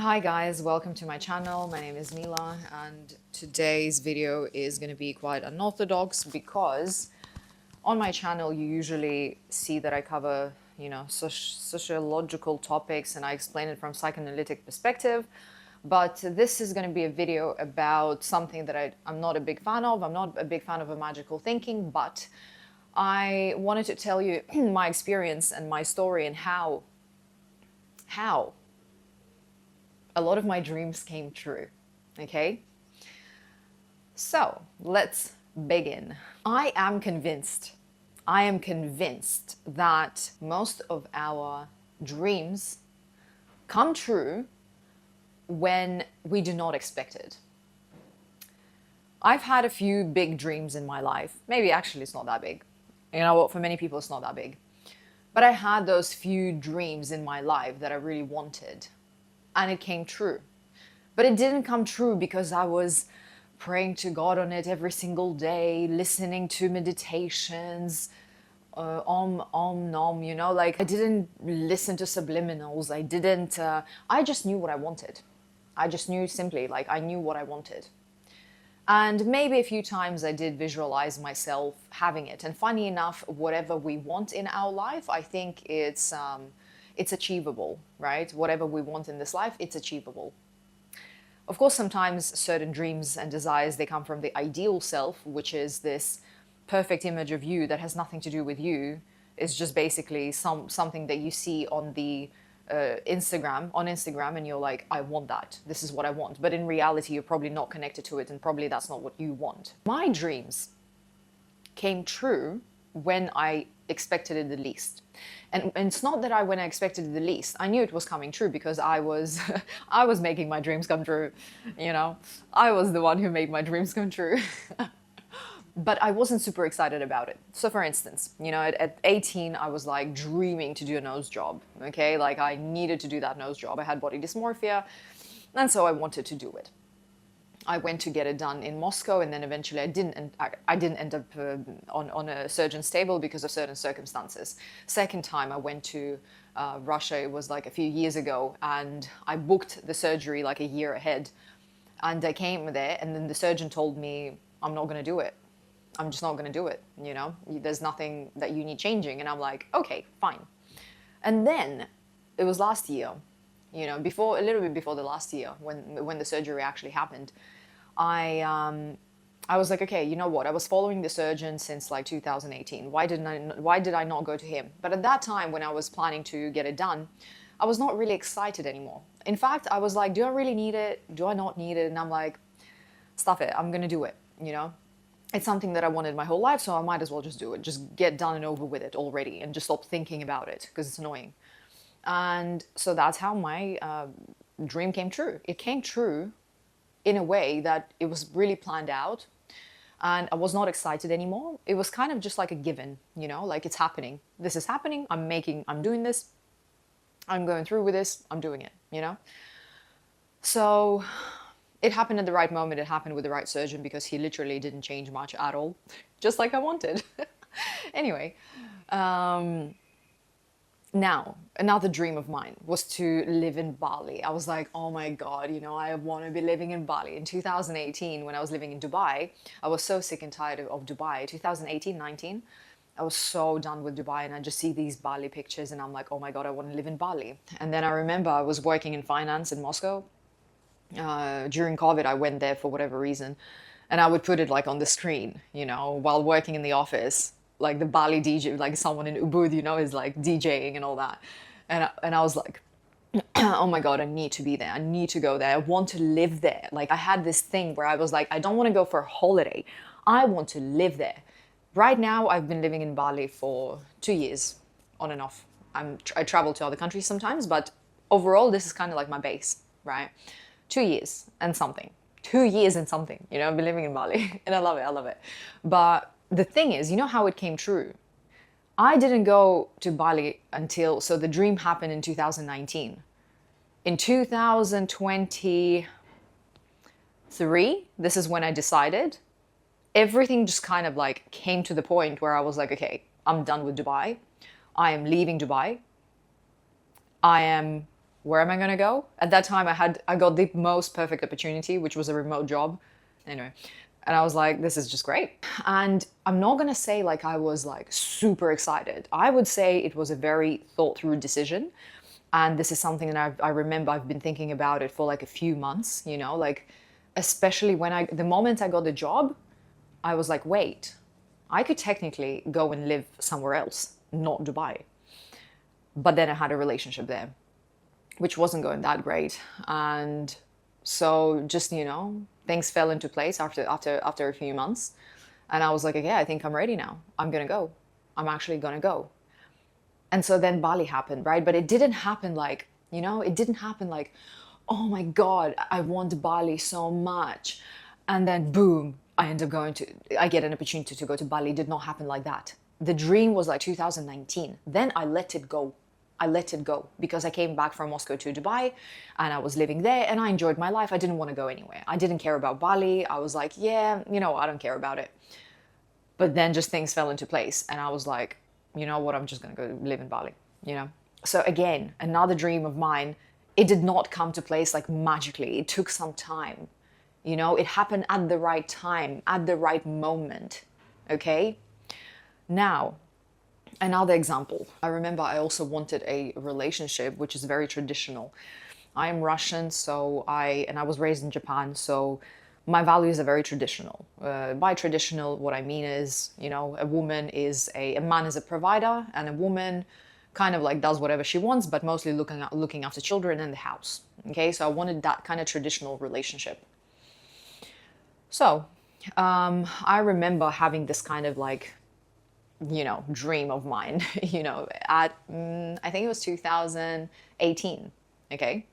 Hi guys, welcome to my channel. My name is Mila and today's video is going to be quite unorthodox because on my channel you usually see that I cover, sociological topics and I explain it from psychoanalytic perspective. But this is going to be a video about something that I'm not a big fan of. I'm not a big fan of a magical thinking, but I wanted to tell you my experience and my story and how a lot of my dreams came true, okay? So let's begin. I am convinced that most of our dreams come true when we do not expect it. I've had a few big dreams in my life. Maybe actually it's not that big. You know what, for many people it's not that big. But I had those few dreams in my life that I really wanted. And it came true. But it didn't come true because I was praying to God on it every single day, listening to meditations, nom, like I didn't listen to subliminals. I just knew what I wanted. I just knew simply, like I knew what I wanted. And maybe a few times I did visualize myself having it. And funny enough, whatever we want in our life, I think it's achievable, right? Whatever we want in this life, it's achievable. Of course, sometimes certain dreams and desires, they come from the ideal self, which is this perfect image of you that has nothing to do with you. It's just basically something that you see on the Instagram, and you're like, I want that. This is what I want. But in reality, you're probably not connected to it, and probably that's not what you want. My dreams came true when I expected it the least. And it's not that when I expected it the least, I knew it was coming true because I was I was making my dreams come true, I was the one who made my dreams come true. But I wasn't super excited about it. So for instance, at 18, I was like dreaming to do a nose job, okay? Like I needed to do that nose job. I had body dysmorphia, and so I wanted to do it. I went to get it done in Moscow, and then eventually I didn't end up on a surgeon's table because of certain circumstances. Second time I went to Russia, it was like a few years ago, and I booked the surgery like a year ahead. And I came there, and then the surgeon told me, I'm not going to do it. I'm just not going to do it, There's nothing that you need changing. And I'm like, okay, fine. And then it was last year, a little bit before the last year when the surgery actually happened, I was like, okay, you know what? I was following the surgeon since like 2018. Why did I not go to him? But at that time, when I was planning to get it done, I was not really excited anymore. In fact, I was like, do I really need it? Do I not need it? And I'm like, stuff it. I'm going to do it, It's something that I wanted my whole life, so I might as well just do it. Just get done and over with it already and just stop thinking about it because it's annoying. And so that's how my dream came true. It came true in a way that it was really planned out, and I was not excited anymore. It was kind of just like a given, like it's happening. This is happening. I'm doing this. I'm going through with this. I'm doing it, So it happened at the right moment. It happened with the right surgeon because he literally didn't change much at all, just like I wanted. Anyway, now, another dream of mine was to live in Bali. I was like, oh my God, I want to be living in Bali. In 2018, when I was living in Dubai, I was so sick and tired of Dubai. 2018, 19, I was so done with Dubai, and I just see these Bali pictures and I'm like, oh my God, I want to live in Bali. And then I remember I was working in finance in Moscow. During COVID, I went there for whatever reason, and I would put it like on the screen, while working in the office, like the Bali DJ, like someone in Ubud, is like DJing and all that. And I was like, oh my God, I need to be there. I need to go there. I want to live there. Like I had this thing where I was like, I don't want to go for a holiday. I want to live there. Right now, I've been living in Bali for 2 years, on and off. I travel to other countries sometimes, but overall, this is kind of like my base, right? 2 years and something. 2 years and something, I've been living in Bali and I love it. But the thing is, how it came true? I didn't go to Bali so the dream happened in 2019. In 2023, this is when I decided. Everything just kind of like came to the point where I was like, okay, I'm done with Dubai. I am leaving Dubai. I am where am I going to go? At that time, I got the most perfect opportunity, which was a remote job. Anyway, and I was like, this is just great. And I'm not going to say like I was like super excited. I would say it was a very thought through decision. And this is something that I remember I've been thinking about it for like a few months, you know, like especially the moment I got the job, I was like, wait, I could technically go and live somewhere else, not Dubai. But then I had a relationship there, which wasn't going that great. And so just, you know, things fell into place after a few months. And I was like, okay, I think I'm ready now. I'm going to go. I'm actually going to go. And so then Bali happened, right? But it didn't happen like, you know, it didn't happen like, oh my God, I want Bali so much. And then boom, I get an opportunity to go to Bali. It did not happen like that. The dream was like 2019. Then I let it go. I let it go because I came back from Moscow to Dubai and I was living there and I enjoyed my life. I didn't want to go anywhere. I didn't care about Bali. I was like, yeah, you know, I don't care about it. But then just things fell into place and I was like, you know what, I'm just going to go live in Bali, you know? So again, another dream of mine, it did not come to place like magically. It took some time, you know? It happened at the right time, at the right moment, okay? Now, another example. I remember I also wanted a relationship, which is very traditional. I am Russian, and I was raised in Japan, so my values are very traditional. By traditional, what I mean is, you know, a man is a provider, and a woman kind of like does whatever she wants, but mostly looking after children and the house. Okay, so I wanted that kind of traditional relationship. So I remember having this kind of like, you know, dream of mine, you know, at, I think it was 2018, okay?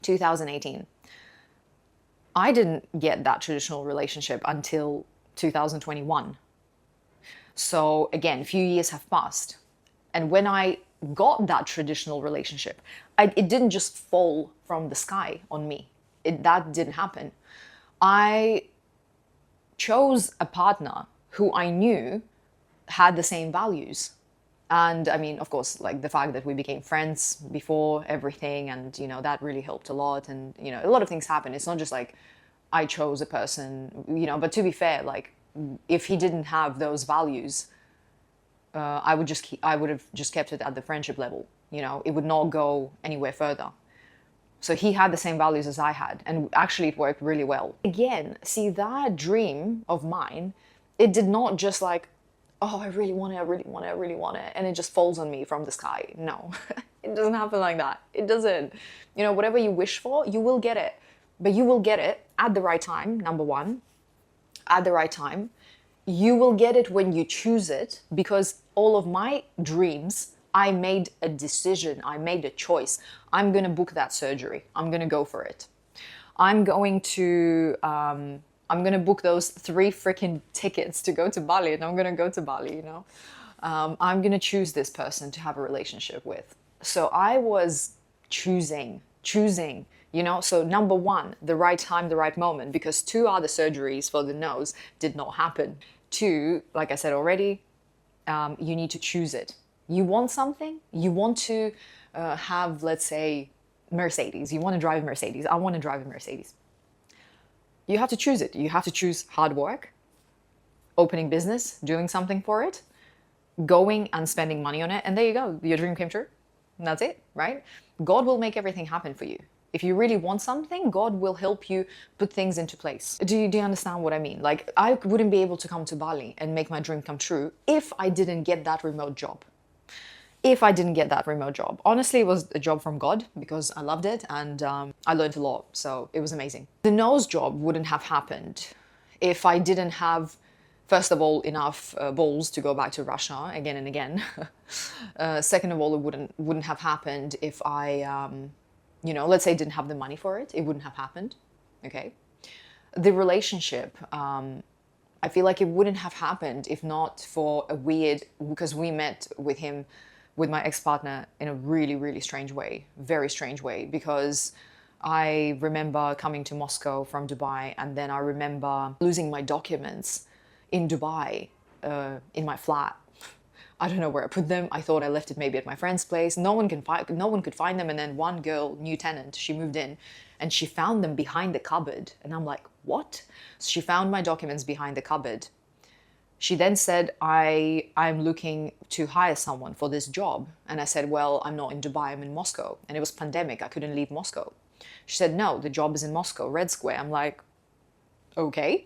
2018. I didn't get that traditional relationship until 2021. So again, a few years have passed. And when I got that traditional relationship, it didn't just fall from the sky on me. That didn't happen. I chose a partner who I knew had the same values. And I mean, of course, like the fact that we became friends before everything, and, you know, that really helped a lot. And, you know, a lot of things happen. It's not just like I chose a person, you know, but to be fair, like if he didn't have those values, I would have just kept it at the friendship level. You know, it would not go anywhere further. So he had the same values as I had. And actually it worked really well. Again, see, that dream of mine, it did not just like, oh, I really want it, and it just falls on me from the sky. No, it doesn't happen like that. It doesn't. You know, whatever you wish for, you will get it. But you will get it at the right time, number one, at the right time. You will get it when you choose it, because all of my dreams, I made a decision, I made a choice. I'm going to book that surgery. I'm going to go for it. I'm going to book those 3 freaking tickets to go to Bali, and I'm going to go to Bali, you know. I'm going to choose this person to have a relationship with. So I was choosing, you know. So number one, the right time, the right moment, because 2 other surgeries for the nose did not happen. 2, like I said already, you need to choose it. You want something, you want to have, let's say, Mercedes. You want to drive a Mercedes. I want to drive a Mercedes. You have to choose it. You have to choose hard work, opening business, doing something for it, going and spending money on it. And there you go. Your dream came true. And that's it, right? God will make everything happen for you. If you really want something, God will help you put things into place. Do you understand what I mean? Like, I wouldn't be able to come to Bali and make my dream come true if I didn't get that remote job. Honestly, it was a job from God because I loved it, and I learned a lot. So it was amazing. The nose job wouldn't have happened if I didn't have, first of all, enough balls to go back to Russia again and again. Second of all, it wouldn't have happened if I, you know, let's say didn't have the money for it. It wouldn't have happened. Okay. The relationship, I feel like it wouldn't have happened if not for because we met with my ex-partner in a really, really strange way, very strange way, because I remember coming to Moscow from Dubai, and then I remember losing my documents in Dubai, in my flat. I don't know where I put them. I thought I left it maybe at my friend's place. No one could find them. And then one girl, new tenant, she moved in and she found them behind the cupboard. And I'm like, what? So she found my documents behind the cupboard. She then said, I'm looking to hire someone for this job. And I said, well, I'm not in Dubai, I'm in Moscow. And it was pandemic, I couldn't leave Moscow. She said, no, the job is in Moscow, Red Square. I'm like, okay.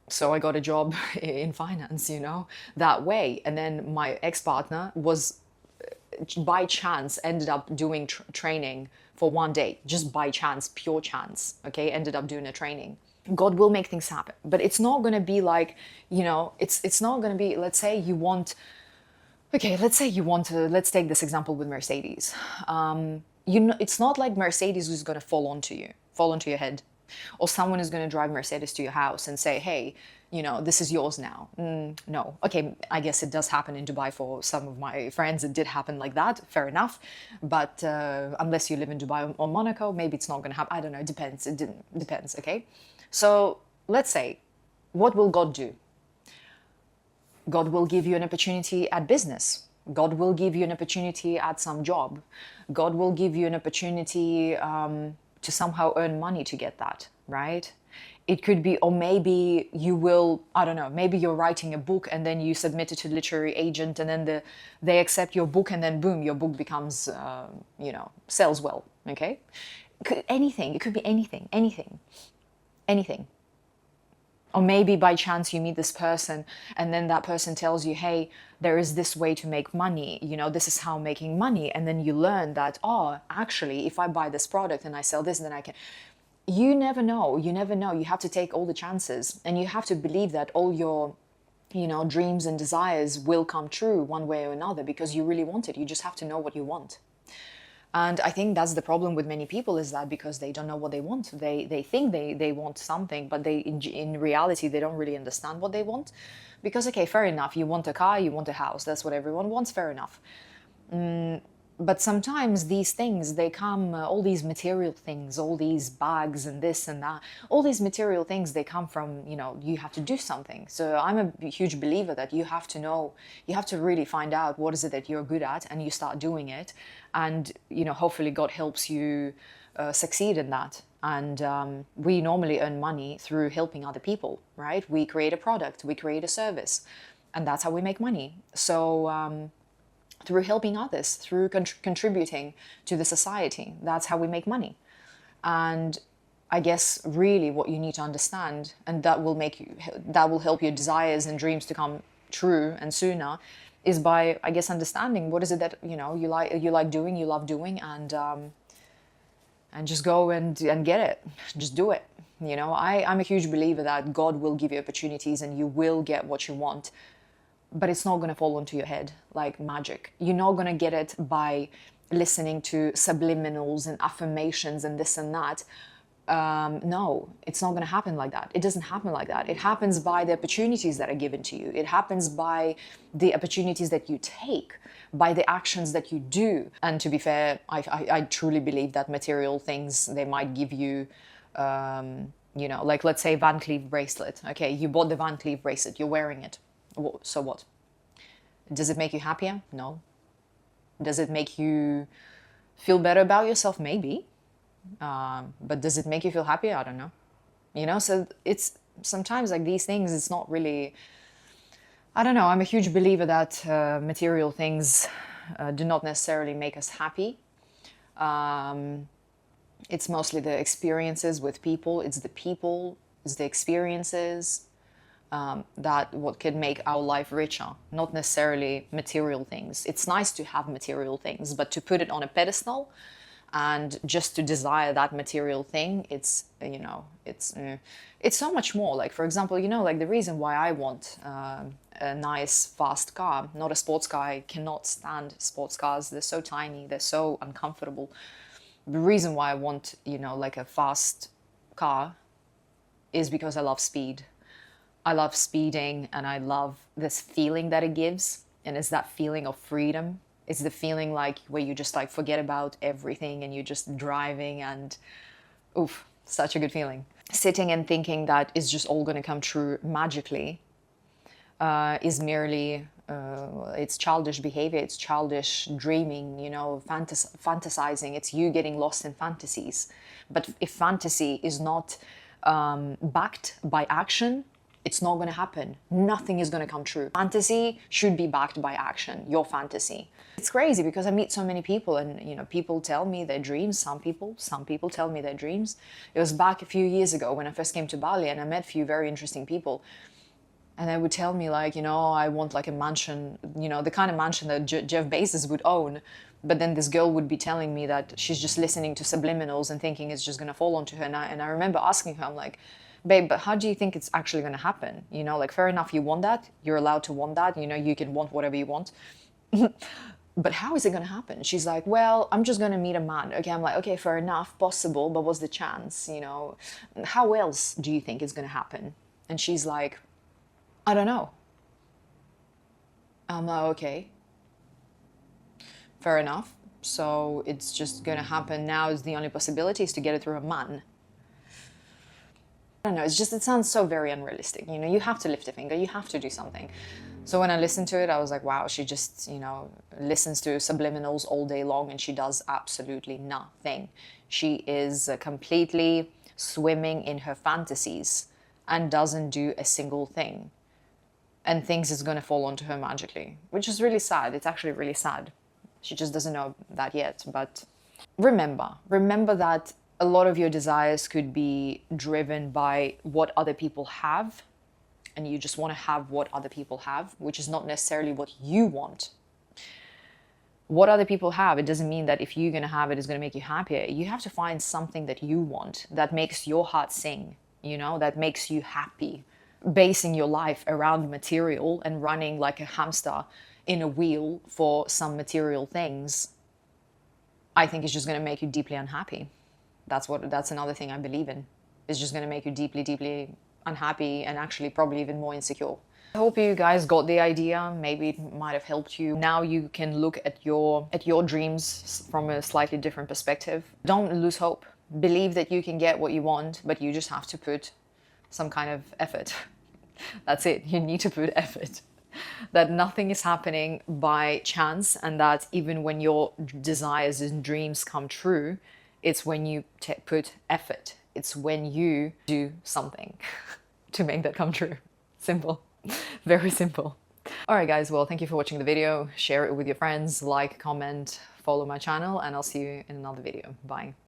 So I got a job in finance, that way. And then my ex-partner was, by chance, ended up doing training for one day, just by chance, pure chance, okay, ended up doing a training. God will make things happen, but it's not going to be like, it's not going to be, let's say you want to, let's take this example with Mercedes. It's not like Mercedes is going to fall onto your head, or someone is going to drive Mercedes to your house and say, hey, this is yours now. No. Okay, I guess it does happen in Dubai for some of my friends. It did happen like that. Fair enough. But unless you live in Dubai or Monaco, maybe it's not going to happen. I don't know. It depends. Depends. Okay. So let's say, what will God do? God will give you an opportunity at business. God will give you an opportunity at some job. God will give you an opportunity to somehow earn money to get that, right? It could be, or maybe you will, I don't know, maybe you're writing a book and then you submit it to the literary agent and then they accept your book and then boom, your book becomes, sells well, okay? Anything, it could be anything. Or maybe by chance you meet this person and then that person tells you, hey, there is this way to make money, this is how I'm making money. And then you learn that, oh, actually, if I buy this product and I sell this, then I can. You never know. You have to take all the chances and you have to believe that all your, dreams and desires will come true one way or another because you really want it. You just have to know what you want. And I think that's the problem with many people, is that because they don't know what they want, they think they want something, but in reality, they don't really understand what they want. Because, okay, fair enough, you want a car, you want a house, that's what everyone wants, fair enough. But sometimes these things, they come, all these material things, all these bags and this and that, all these material things, they come from, you have to do something. So I'm a huge believer that you have to know, you have to really find out what is it that you're good at and you start doing it. And, hopefully God helps you succeed in that. And we normally earn money through helping other people, right? We create a product, we create a service, and that's how we make money. So, through helping others, through contributing to the society. That's how we make money. And I guess really what you need to understand, and that will help your desires and dreams to come true and sooner, is by, I guess, understanding what is it that you like doing, you love doing, and just go and get it. Just do it. I'm a huge believer that God will give you opportunities and you will get what you want. But it's not going to fall onto your head like magic. You're not going to get it by listening to subliminals and affirmations and this and that. No, it's not going to happen like that. It doesn't happen like that. It happens by the opportunities that are given to you. It happens by the opportunities that you take, by the actions that you do. And to be fair, I truly believe that material things, they might give you, like let's say Van Cleef bracelet. Okay, you bought the Van Cleef bracelet, you're wearing it. So what? Does it make you happier? No. Does it make you feel better about yourself? Maybe. But does it make you feel happier? I don't know. So it's sometimes like these things, it's not really, I don't know. I'm a huge believer that material things do not necessarily make us happy. It's mostly the experiences with people. It's the experiences that what can make our life richer, not necessarily material things. It's nice to have material things, but to put it on a pedestal and just to desire that material thing, it's so much more. Like, for example, like the reason why I want a nice fast car, not a sports car. I cannot stand sports cars. They're so tiny, they're so uncomfortable. The reason why I want, like a fast car is because I love speed. I love speeding and I love this feeling that it gives. And it's that feeling of freedom. It's the feeling like where you just like forget about everything and you're just driving and oof, such a good feeling. Sitting and thinking that it's just all going to come true magically. is merely it's childish behavior, it's childish dreaming, you know, fantasizing. It's you getting lost in fantasies. But if fantasy is not backed by action, it's not going to happen. Nothing is going to come true. Fantasy should be backed by action, your fantasy. It's crazy because I meet so many people, and you know, people tell me their dreams. Some people tell me their dreams. It was back a few years ago when I first came to Bali, and I met a few very interesting people. And they would tell me, like, you know, I want like a mansion, you know, the kind of mansion that Jeff Bezos would own. But then this girl would be telling me that she's just listening to subliminals and thinking it's just going to fall onto her. And I remember asking her, I'm like, babe, but how do you think it's actually going to happen? You know, like, fair enough, you want that. You're allowed to want that. You know, you can want whatever you want. But how is it going to happen? She's like, well, I'm just going to meet a man. Okay, I'm like, okay, fair enough, possible, but what's the chance? You know, how else do you think it's going to happen? And she's like, I don't know. I'm like, okay, fair enough. So it's just gonna happen now. Is the only possibility is to get it through a man. I don't know, it's just, it sounds so very unrealistic. You know, you have to lift a finger, you have to do something. So when I listened to it, I was like, wow, she just, you know, listens to subliminals all day long and she does absolutely nothing. She is completely swimming in her fantasies and doesn't do a single thing. And thinks it's going to fall onto her magically, which is really sad. It's actually really sad. She just doesn't know that yet. But remember that a lot of your desires could be driven by what other people have, and you just want to have what other people have, which is not necessarily what you want. What other people have, it doesn't mean that if you're going to have it, it's going to make you happier. You have to find something that you want, that makes your heart sing, you know, that makes you happy. Basing your life around material and running like a hamster in a wheel for some material things, I think is just going to make you deeply unhappy. That's another thing I believe in. It's just going to make you deeply, deeply unhappy and actually probably even more insecure. I hope you guys got the idea. Maybe it might have helped you. Now you can look at your dreams from a slightly different perspective. Don't lose hope. Believe that you can get what you want, but you just have to put some kind of effort. That's it. You need to put effort. That nothing is happening by chance, and that even when your desires and dreams come true, it's when you put effort. It's when you do something to make that come true. Simple. Very simple. All right, guys. Well, thank you for watching the video. Share it with your friends, like, comment, follow my channel, and I'll see you in another video. Bye.